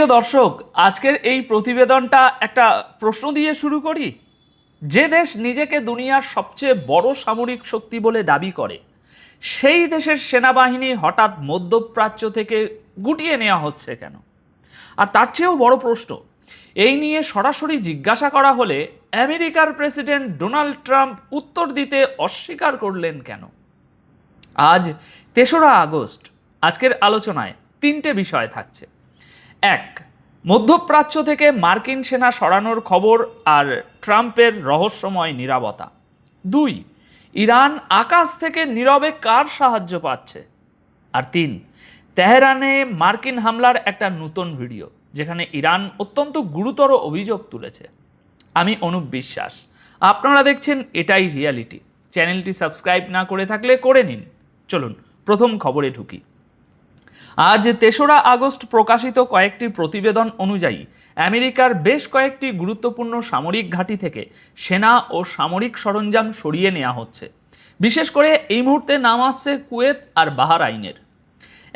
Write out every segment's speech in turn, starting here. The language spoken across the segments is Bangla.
প্রিয় দর্শক, আজকের এই প্রতিবেদনটা একটা প্রশ্ন দিয়ে শুরু করি। যে দেশ নিজেকে দুনিয়ার সবচেয়ে বড় সামরিক শক্তি বলে দাবি করে, সেই দেশের সেনাবাহিনী হঠাৎ মধ্যপ্রাচ্য থেকে গুটিয়ে নেওয়া হচ্ছে কেন? আর তার চেয়েও বড় প্রশ্ন, এই নিয়ে সরাসরি জিজ্ঞাসা করা হলে আমেরিকার প্রেসিডেন্ট ডোনাল্ড ট্রাম্প উত্তর দিতে অস্বীকার করলেন কেন? আজ ৩রা আগস্ট। আজকের আলোচনায় ৩টে বিষয় থাকছে। ১, মধ্যপ্রাচ্য থেকে মার্কিন সেনা সরানোর খবর আর ট্রাম্পের রহস্যময় নীরবতা। ২, ইরান আকাশ থেকে নীরবে কার সাহায্য পাচ্ছে। আর ৩, তেহরানে মার্কিন হামলার একটা নতুন ভিডিও, যেখানে ইরান অত্যন্ত গুরুতর অভিযোগ তুলেছে। আমি অনুপ বিশ্বাস, আপনারা দেখছেন এটাই রিয়ালিটি। চ্যানেলটি সাবস্ক্রাইব না করে থাকলে করে নিন। চলুন প্রথম খবরে ঢুকি। আজ ৩রা আগস্ট প্রকাশিত কয়েকটি প্রতিবেদন অনুযায়ী আমেরিকার বেশ কয়েকটি গুরুত্বপূর্ণ সামরিক ঘাঁটি থেকে সেনা ও সামরিক সরঞ্জাম সরিয়ে নেওয়া হচ্ছে। বিশেষ করে এই মুহূর্তে নাম আসছে কুয়েত আর বাহরাইনের।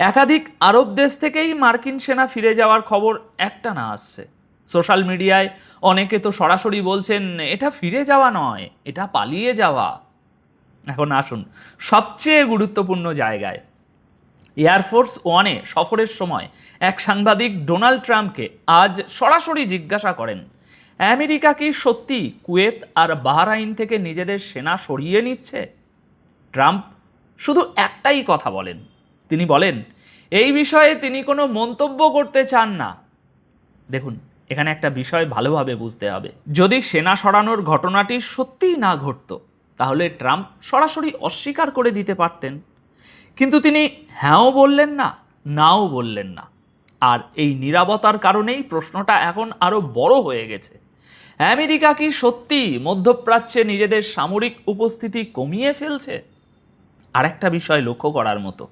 একাধিক আরব দেশ থেকেই মার্কিন সেনা ফিরে যাওয়ার খবর একটানা আসছে। সোশ্যাল মিডিয়ায় অনেকে তো সরাসরি বলছেন এটা ফিরে যাওয়া নয়, এটা পালিয়ে যাওয়া। এখন আসুন সবচেয়ে গুরুত্বপূর্ণ জায়গায়। এয়ারফোর্স ওয়ানে সফরের সময় এক সাংবাদিক ডোনাল্ড ট্রাম্পকে আজ সরাসরি জিজ্ঞাসা করেন, আমেরিকা কি সত্যি কুয়েত আর বাহরাইন থেকে নিজেদের সেনা সরিয়ে নিচ্ছে? ট্রাম্প শুধু একটাই কথা বলেন। তিনি বলেন এই বিষয়ে তিনি কোনো মন্তব্য করতে চান না। দেখুন, এখানে একটা বিষয় ভালোভাবে বুঝতে হবে। যদি সেনা সরানোর ঘটনাটি সত্যিই না ঘটতো, তাহলে ট্রাম্প সরাসরি অস্বীকার করে দিতে পারতেন। কিন্তু তিনি হ্যাঁও বললেন না, নাও বললেন না। আর এই নীরবতার কারণেই প্রশ্নটা এখন আরও বড় হয়ে গেছে। আমেরিকা কি সত্যি মধ্যপ্রাচ্যে নিজেদের সামরিক উপস্থিতি কমিয়ে ফেলছে? আর একটা বিষয় লক্ষ্য করার মতো,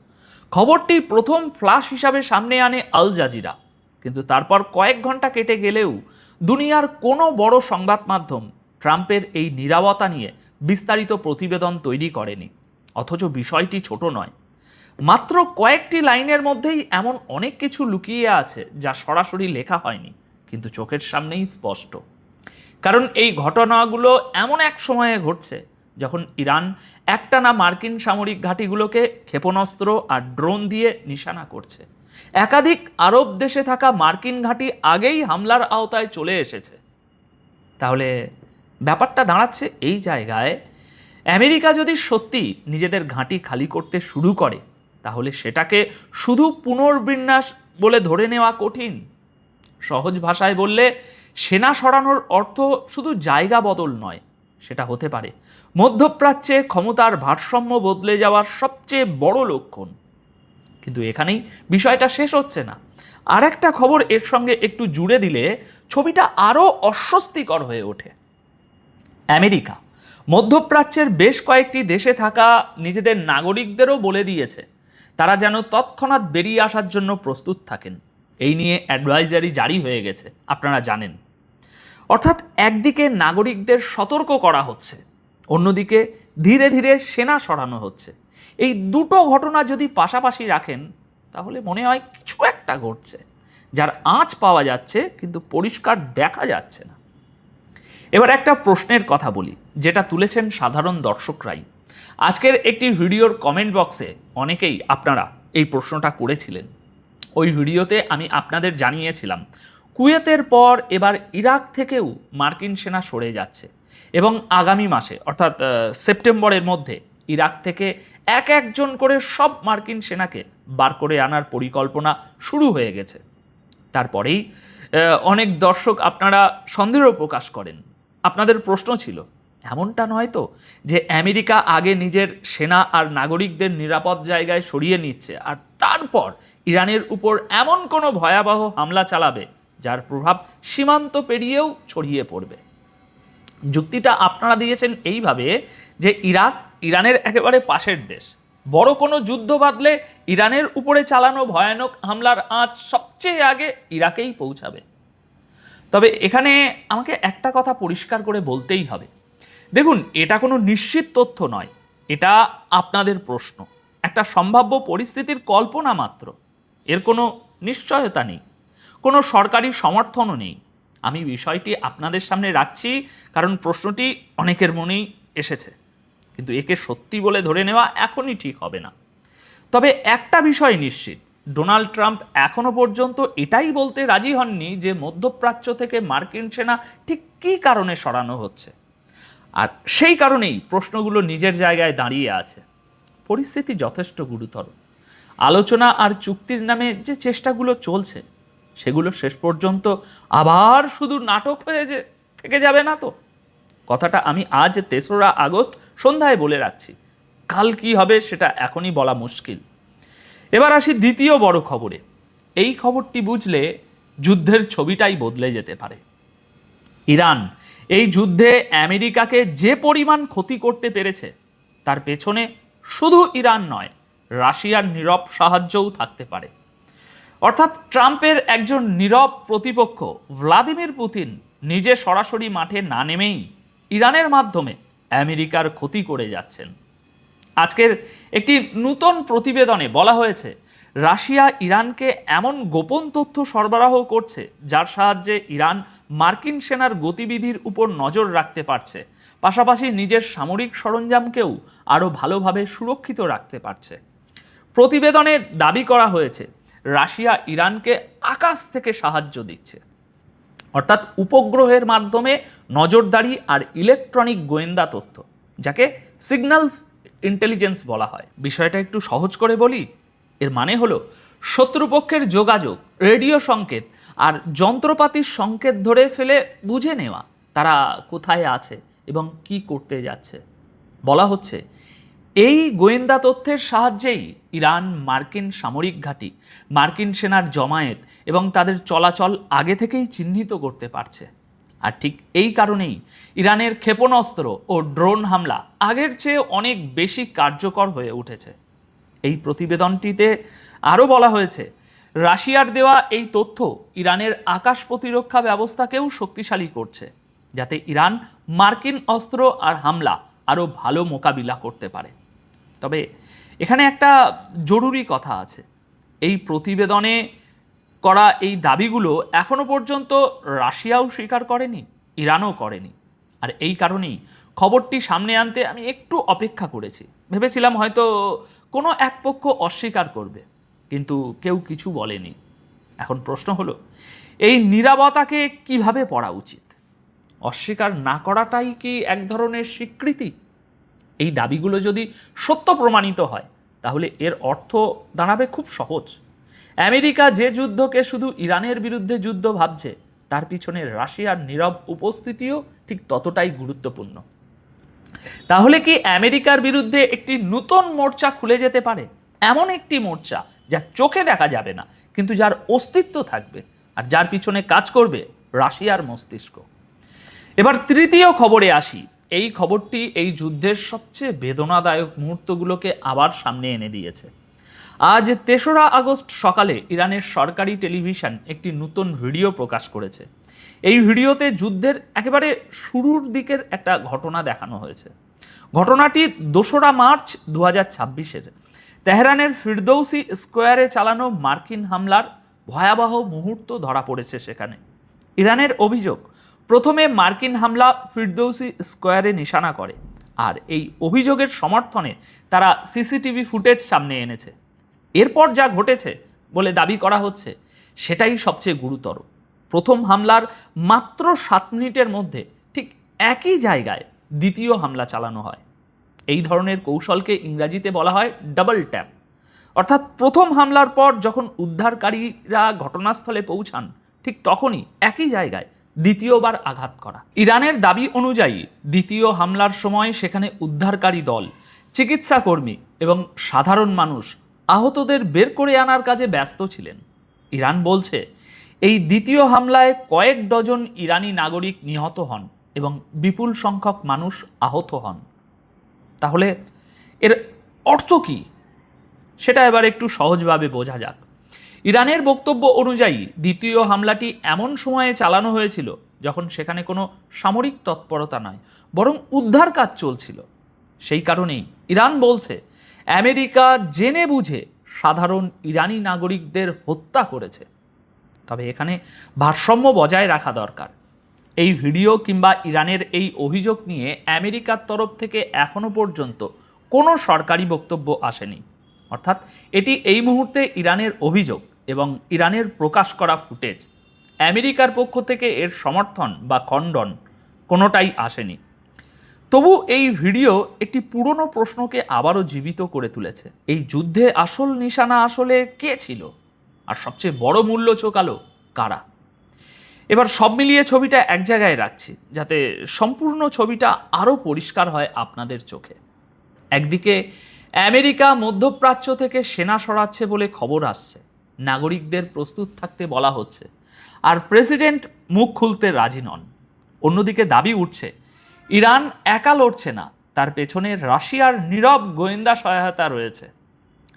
খবরটি প্রথম ফ্ল্যাশ হিসাবে সামনে আনে আল জাজিরা, কিন্তু তারপর কয়েক ঘন্টা কেটে গেলেও দুনিয়ার কোনো বড় সংবাদ মাধ্যম ট্রাম্পের এই নীরবতা নিয়ে বিস্তারিত প্রতিবেদন তৈরি করেনি। অথচ বিষয়টি ছোট নয়। মাত্র কয়েকটি লাইনের মধ্যেই এমন অনেক কিছু লুকিয়ে আছে যা সরাসরি লেখা হয়নি, কিন্তু চোখের সামনেই স্পষ্ট। কারণ এই ঘটনাগুলো এমন এক সময়ে ঘটছে যখন ইরান একটানা মার্কিন সামরিক ঘাঁটিগুলোকে ক্ষেপণাস্ত্র আর ড্রোন দিয়ে নিশানা করছে। একাধিক আরব দেশে থাকা মার্কিন ঘাঁটি আগেই হামলার আওতায় চলে এসেছে। তাহলে ব্যাপারটা দাঁড়াচ্ছে এই জায়গায়, আমেরিকা যদি সত্যি নিজেদের ঘাঁটি খালি করতে শুরু করে, তাহলে সেটাকে শুধু পুনর্বিন্যাস বলে ধরে নেওয়া কঠিন। সহজ ভাষায় বললে, সেনা সরানোর অর্থ শুধু জায়গা বদল নয়, সেটা হতে পারে মধ্যপ্রাচ্যে ক্ষমতার ভারসাম্য বদলে যাওয়ার সবচেয়ে বড় লক্ষণ। কিন্তু এখানেই বিষয়টা শেষ হচ্ছে না। আর একটা খবর এর সঙ্গে একটু জুড়ে দিলে ছবিটা আরও অস্বস্তিকর হয়ে ওঠে। আমেরিকা মধ্যপ্রাচ্যের বেশ কয়েকটি দেশে থাকা নিজেদের নাগরিকদেরও বলে দিয়েছে তারা যেন তৎক্ষণাৎ বেরিয়ে আসার জন্য প্রস্তুত থাকেন। এই নিয়ে অ্যাডভাইজারি জারি হয়ে গেছে, আপনারা জানেন। অর্থাৎ একদিকে নাগরিকদের সতর্ক করা হচ্ছে, অন্যদিকে ধীরে ধীরে সেনা সরানো হচ্ছে। এই দুটো ঘটনা যদি পাশাপাশি রাখেন, তাহলে মনে হয় কিছু একটা ঘটছে, যার আঁচ পাওয়া যাচ্ছে কিন্তু পরিষ্কার দেখা যাচ্ছে না। এবার একটা প্রশ্নের কথা বলি, যেটা তুলেছেন সাধারণ দর্শকরাই। আজকের একটি ভিডিওর কমেন্ট বক্সে অনেকেই আপনারা এই প্রশ্নটা করেছিলেন। ওই ভিডিওতে আমি আপনাদের জানিয়েছিলাম কুয়েতের পর এবার ইরাক থেকেও মার্কিন সেনা সরে যাচ্ছে এবং আগামী মাসে অর্থাৎ সেপ্টেম্বরের মধ্যে ইরাক থেকে একজন করে সব মার্কিন সেনাকে বার করে আনার পরিকল্পনা শুরু হয়ে গেছে। তারপরেই অনেক দর্শক আপনারা সন্দেহ প্রকাশ করেন। আপনাদের প্রশ্ন ছিল, এমনটা নয় তো যে আমেরিকা আগে নিজের সেনা আর নাগরিকদের নিরাপদ জায়গায় সরিয়ে নিচ্ছে আর তারপর ইরানের উপর এমন কোনো ভয়াবহ হামলা চালাবে যার প্রভাব সীমান্ত পেরিয়েও ছড়িয়ে পড়বে? যুক্তিটা আপনারা দিয়েছেন এইভাবে যে ইরাক ইরানের একেবারে পাশের দেশ, বড় কোনো যুদ্ধ বাঁধলে ইরানের উপরে চালানো ভয়ানক হামলার আঁচ সবচেয়ে আগে ইরাকেই পৌঁছাবে। তবে এখানে আমাকে একটা কথা পরিষ্কার করে বলতেই হবে। দেখুন, এটা কোনো নিশ্চিত তথ্য নয়, এটা আপনাদের প্রশ্ন, একটা সম্ভাব্য পরিস্থিতির কল্পনা মাত্র। এর কোনো নিশ্চয়তা নেই। কোনো সরকারি সমর্থনও নেই। আমি বিষয়টি আপনাদের সামনে রাখছি কারণ প্রশ্নটি অনেকের মনেই এসেছে, কিন্তু একে সত্যি বলে ধরে নেওয়া এখনই ঠিক হবে না। তবে একটা বিষয় নিশ্চিত, ডোনাল্ড ট্রাম্প এখনো পর্যন্ত এটাই বলতে রাজি হননি যে মধ্যপ্রাচ্য থেকে মার্কিন সেনা ঠিক কী কারণে সরানো হচ্ছে। আর সেই কারণেই প্রশ্নগুলো নিজের জায়গায় দাঁড়িয়ে আছে। পরিস্থিতি যথেষ্ট গুরুতর। আলোচনা আর চুক্তির নামে যে চেষ্টাগুলো চলছে সেগুলো শেষ পর্যন্ত আবার শুধু নাটক হয়ে থেকে যাবে না তো? কথাটা আমি আজ ৩রা আগস্ট সন্ধ্যায় বলে রাখছি, কাল কি হবে সেটা এখনই বলা মুশকিল। এবার আসি দ্বিতীয় বড় খবরে। এই খবরটি বুঝলে যুদ্ধের ছবিটাই বদলে যেতে পারে। ইরান এই যুদ্ধে আমেরিকাকে যে পরিমাণ ক্ষতি করতে পেরেছে তার পেছনে শুধু ইরান নয়, রাশিয়ার নীরব সাহায্যও থাকতে পারে। অর্থাৎ ট্রাম্পের একজন নীরব প্রতিপক্ষ ভ্লাদিমির পুতিন নিজে সরাসরি মাঠে না নেমেই ইরানের মাধ্যমে আমেরিকার ক্ষতি করে যাচ্ছেন। আজকের একটি নতুন প্রতিবেদনে বলা হয়েছে রাশিয়া ইরানকে এমন গোপন তথ্য সরবরাহ করছে যার সাহায্যে ইরান মার্কিন সেনার গতিবিধির উপর নজর রাখতে পারছে, পাশাপাশি নিজের সামরিক সরঞ্জামকেও আরও ভালোভাবে সুরক্ষিত রাখতে পারছে। প্রতিবেদনে দাবি করা হয়েছে রাশিয়া ইরানকে আকাশ থেকে সাহায্য দিচ্ছে, অর্থাৎ উপগ্রহের মাধ্যমে নজরদারি আর ইলেকট্রনিক গোয়েন্দা তথ্য, যাকে সিগন্যালস ইন্টেলিজেন্স বলা হয়। বিষয়টা একটু সহজ করে বলি, এর মানে হলো শত্রুপক্ষের যোগাযোগ, রেডিও সংকেত আর যন্ত্রপাতির সংকেত ধরে ফেলে বুঝে নেওয়া তারা কোথায় আছে এবং কি করতে যাচ্ছে। বলা হচ্ছে এই গোয়েন্দা তথ্যের সাহায্যেই ইরান মার্কিন সামরিক ঘাঁটি, মার্কিন সেনার জমায়েত এবং তাদের চলাচল আগে থেকেই চিহ্নিত করতে পারছে। আর ঠিক এই কারণেই ইরানের ক্ষেপণাস্ত্র ও ড্রোন হামলা আগের চেয়ে অনেক বেশি কার্যকর হয়ে উঠেছে। এই প্রতিবেদনটিতে আরও বলা হয়েছে রাশিয়ার দেওয়া এই তথ্য ইরানের আকাশ প্রতিরক্ষা ব্যবস্থাকেও শক্তিশালী করছে, যাতে ইরান মার্কিন অস্ত্র আর হামলা আরও ভালো মোকাবিলা করতে পারে। তবে এখানে একটা জরুরি কথা আছে, এই প্রতিবেদনে করা এই দাবিগুলো এখনো পর্যন্ত রাশিয়াও স্বীকার করেনি, ইরানও করেনি। আর এই কারণেই খবরটি সামনে আনতে আমি একটু অপেক্ষা করেছি। ভেবেছিলাম হয়তো কোনো এক পক্ষ অস্বীকার করবে, কিন্তু কেউ কিছু বলেনি। এখন প্রশ্ন হলো এই নীরবতাকে কিভাবে পড়া উচিত? অস্বীকার না করাটাই কি এক ধরনের স্বীকৃতি? এই দাবিগুলো যদি সত্য প্রমাণিত হয় তাহলে এর অর্থ দাঁড়াবে খুব সহজ। আমেরিকা যে যুদ্ধকে শুধু ইরানের বিরুদ্ধে যুদ্ধ ভাবছে তার পিছনে রাশিয়ার নীরব উপস্থিতিও ঠিক ততটাই গুরুত্বপূর্ণ। তাহলে কি আমেরিকার বিরুদ্ধে একটি নতুন মোর্চা খুলে যেতে পারে? এমন একটি মোর্চা যা চোখে দেখা যাবে না, কিন্তু যার অস্তিত্ব থাকবে আর যার পিছনে কাজ করবে রাশিয়ার মস্তিষ্ক। এবার তৃতীয় খবরে আসি। এই খবরটি এই যুদ্ধের সবচেয়ে বেদনাদায়ক মুহূর্তগুলোকে আবার সামনে এনে দিয়েছে। আজ ৩রা আগস্ট সকালে ইরানের সরকারি টেলিভিশন একটি নতুন ভিডিও প্রকাশ করেছে। এই ভিডিওতে যুদ্ধের একেবারে শুরুর দিকের একটা ঘটনা দেখানো হয়েছে। ঘটনাটি ২রা মার্চ ২০২৬-এর তেহরানের ফিরদৌসি স্কোয়ারে চালানো মার্কিন হামলার ভয়াবহ মুহূর্ত ধরা পড়েছে সেখানে। ইরানের অভিযোগ, প্রথমে মার্কিন হামলা ফিরদৌসি স্কোয়ারে নিশানা করে, আর এই অভিযোগের সমর্থনে তারা সিসিটিভি ফুটেজ সামনে এনেছে। এরপর যা ঘটেছে বলে দাবি করা হচ্ছে সেটাই সবচেয়ে গুরুতর। প্রথম হামলার মাত্র ৭ মিনিটের মধ্যে ঠিক একই জায়গায় দ্বিতীয় হামলা চালানো হয়। এই ধরনের কৌশলকে ইংরাজিতে বলা হয় ডাবল ট্যাপ। অর্থাৎ প্রথম হামলার পর যখন উদ্ধারকারীরা ঘটনাস্থলে পৌঁছান ঠিক তখনই একই জায়গায় দ্বিতীয়বার আঘাত করা। ইরানের দাবি অনুযায়ী দ্বিতীয় হামলার সময় সেখানে উদ্ধারকারী দল, চিকিৎসাকর্মী এবং সাধারণ মানুষ আহতদের বের করে আনার কাজে ব্যস্ত ছিলেন। ইরান বলছে এই দ্বিতীয় হামলায় কয়েক ডজন ইরানি নাগরিক নিহত হন এবং বিপুল সংখ্যক মানুষ আহত হন। তাহলে এর অর্থ কী সেটা এবার একটু সহজভাবে বোঝা যাক। ইরানের বক্তব্য অনুযায়ী দ্বিতীয় হামলাটি এমন সময়ে চালানো হয়েছিল যখন সেখানে কোনো সামরিক তৎপরতা নয়, বরং উদ্ধার কাজ চলছিল। সেই কারণেই ইরান বলছে আমেরিকা জেনে বুঝে সাধারণ ইরানি নাগরিকদের হত্যা করেছে। তবে এখানে ভারসাম্য বজায় রাখা দরকার। এই ভিডিও কিংবা ইরানের এই অভিযোগ নিয়ে আমেরিকার তরফ থেকে এখনও পর্যন্ত কোনো সরকারি বক্তব্য আসেনি। অর্থাৎ এটি এই মুহূর্তে ইরানের অভিযোগ এবং ইরানের প্রকাশ করা ফুটেজ। আমেরিকার পক্ষ থেকে এর সমর্থন বা খণ্ডন কোনোটাই আসেনি। তবু এই ভিডিও একটি পুরনো প্রশ্নকে আবারও জীবিত করে তুলেছে। এই যুদ্ধে আসল নিশানা আসলে কে ছিল, আর সবচেয়ে বড় মূল্য চোকালো কারা? এবার সব মিলিয়ে ছবিটা এক জায়গায় রাখছি যাতে সম্পূর্ণ ছবিটা আরও পরিষ্কার হয় আপনাদের চোখে। একদিকে আমেরিকা মধ্যপ্রাচ্য থেকে সেনা সরাচ্ছে বলে খবর আসছে, নাগরিকদের প্রস্তুত থাকতে বলা হচ্ছে, আর প্রেসিডেন্ট মুখ খুলতে রাজি নন। অন্যদিকে দাবি উঠছে ইরান একা লড়ছে না, তার পেছনে রাশিয়ার নীরব গোয়েন্দা সহায়তা রয়েছে।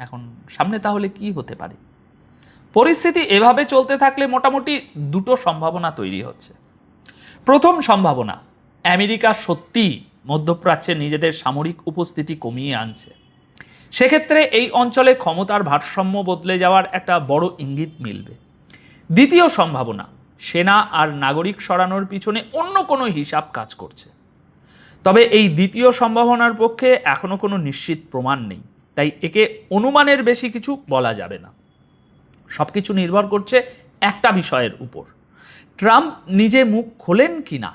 এখন সামনে তাহলে কি হতে পারে? পরিস্থিতি এভাবে চলতে থাকলে মোটামুটি দুটো সম্ভাবনা তৈরি হচ্ছে। প্রথম সম্ভাবনা, আমেরিকা সত্যিই মধ্যপ্রাচ্যে নিজেদের সামরিক উপস্থিতি কমিয়ে আনছে। সেক্ষেত্রে এই অঞ্চলে ক্ষমতার ভারসাম্য বদলে যাওয়ার একটা বড় ইঙ্গিত মিলবে। দ্বিতীয় সম্ভাবনা, সেনা আর নাগরিক সরানোর পিছনে অন্য কোনো হিসাব কাজ করছে। তবে এই দ্বিতীয় সম্ভাবনার পক্ষে এখনও কোনো নিশ্চিত প্রমাণ নেই, তাই একে অনুমানের বেশি কিছু বলা যাবে না। সব কিছু নির্ভর করছে একটা বিষয়ের উপর, ট্রাম্প নিজে মুখ খোলেন কি না।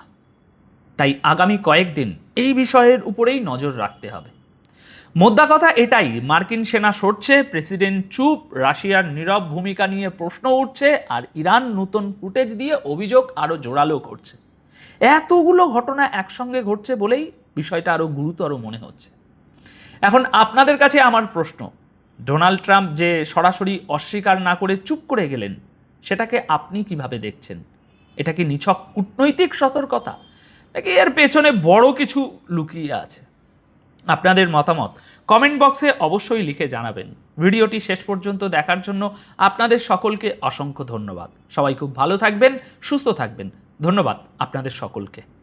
তাই আগামী কয়েকদিন এই বিষয়ের উপরেই নজর রাখতে হবে। মোদ্দা কথা এটাই, মার্কিন সেনা সরছে, প্রেসিডেন্ট চুপ, রাশিয়ার নীরব ভূমিকা নিয়ে প্রশ্ন উঠছে, আর ইরান নতুন ফুটেজ দিয়ে অভিযোগ আরও জোরালো করছে। এতগুলো ঘটনা একসঙ্গে ঘটছে বলেই বিষয়টা আরও গুরুতর মনে হচ্ছে। এখন আপনাদের কাছে আমার প্রশ্ন, ডোনাল্ড ট্রাম্প যে সরাসরি অস্বীকার না করে চুপ করে গেলেন, সেটাকে আপনি কিভাবে দেখছেন? এটা কি নিছক কূটনৈতিক সতর্কতা, নাকি এর পেছনে বড় কিছু লুকিয়ে আছে? আপনাদের মতামত কমেন্ট বক্সে অবশ্যই লিখে জানাবেন। ভিডিওটি শেষ পর্যন্ত দেখার জন্য আপনাদের সকলকে অসংখ্য ধন্যবাদ। সবাই খুব ভালো থাকবেন, সুস্থ থাকবেন। ধন্যবাদ আপনাদের সকলকে।